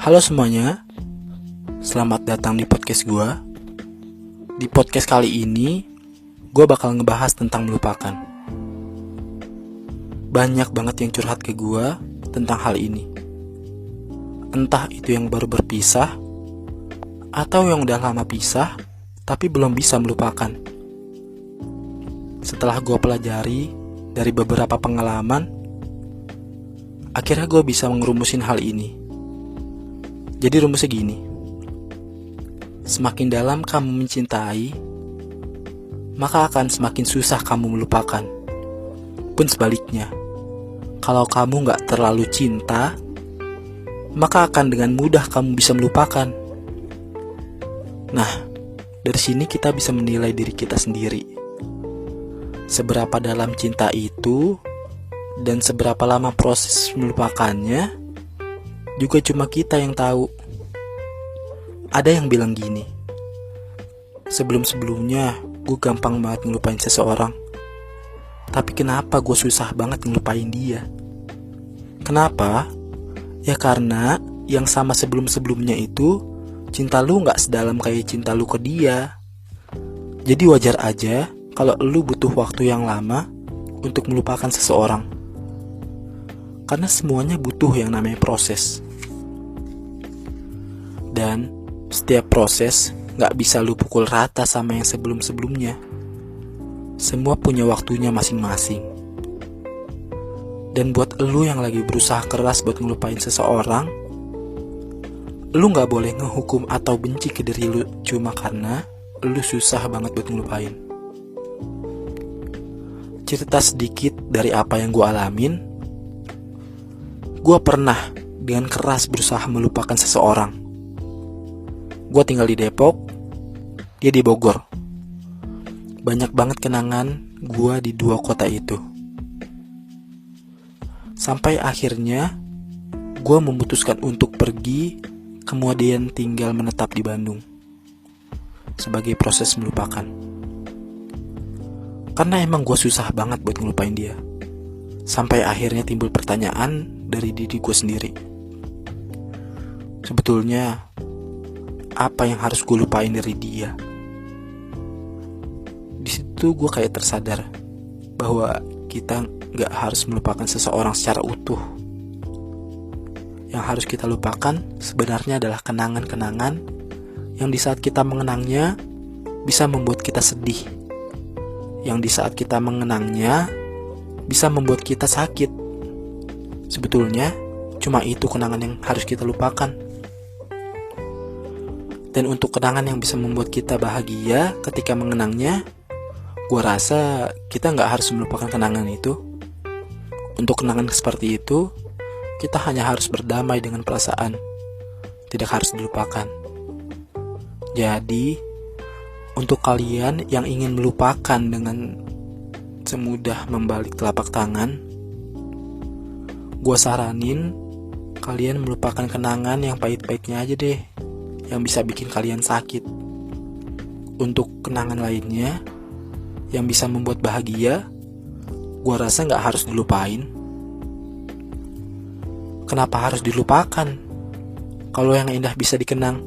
Halo semuanya, selamat datang di podcast gue. Di podcast kali ini, gue bakal ngebahas tentang melupakan. Banyak banget yang curhat ke gue tentang hal ini. Entah itu yang baru berpisah, atau yang udah lama pisah, tapi belum bisa melupakan. Setelah gue pelajari dari beberapa pengalaman, akhirnya gue bisa ngerumusin hal ini. Jadi rumusnya gini, semakin dalam kamu mencintai, maka akan semakin susah kamu melupakan. Pun sebaliknya, kalau kamu gak terlalu cinta, maka akan dengan mudah kamu bisa melupakan. Nah, dari sini kita bisa menilai diri kita sendiri. Seberapa dalam cinta itu, dan seberapa lama proses melupakannya, juga cuma kita yang tahu. Ada yang bilang gini, sebelum-sebelumnya gue gampang banget ngelupain seseorang, tapi kenapa gue susah banget ngelupain dia? Kenapa? Ya karena yang sama sebelum-sebelumnya itu, cinta lu gak sedalam kayak cinta lu ke dia. Jadi wajar aja kalau lu butuh waktu yang lama untuk melupakan seseorang. Karena semuanya butuh yang namanya proses. Dan setiap proses gak bisa lu pukul rata sama yang sebelum-sebelumnya. Semua punya waktunya masing-masing. Dan buat lu yang lagi berusaha keras buat ngelupain seseorang, lu gak boleh ngehukum atau benci ke diri lu cuma karena lu susah banget buat ngelupain. Cerita sedikit dari apa yang gue alamin. Gue pernah dengan keras berusaha melupakan seseorang. Gue tinggal di Depok, dia di Bogor. Banyak banget kenangan gue di dua kota itu. Sampai akhirnya gue memutuskan untuk pergi, kemudian tinggal menetap di Bandung sebagai proses melupakan. Karena emang gue susah banget buat ngelupain dia. Sampai akhirnya timbul pertanyaan dari diri gue sendiri. Sebetulnya apa yang harus gue lupain dari dia? Di situ gue kayak tersadar bahwa kita gak harus melupakan seseorang secara utuh. Yang harus kita lupakan sebenarnya adalah kenangan-kenangan yang di saat kita mengenangnya bisa membuat kita sedih. Yang di saat kita mengenangnya bisa membuat kita sakit. Sebetulnya cuma itu kenangan yang harus kita lupakan. Dan untuk kenangan yang bisa membuat kita bahagia ketika mengenangnya, gue rasa kita gak harus melupakan kenangan itu. Untuk kenangan seperti itu, kita hanya harus berdamai dengan perasaan, tidak harus dilupakan. Jadi, untuk kalian yang ingin melupakan dengan semudah membalik telapak tangan, gue saranin kalian melupakan kenangan yang pahit-pahitnya aja deh, yang bisa bikin kalian sakit. Untuk kenangan lainnya yang bisa membuat bahagia, gua rasa gak harus dilupain. Kenapa harus dilupakan kalau yang indah bisa dikenang?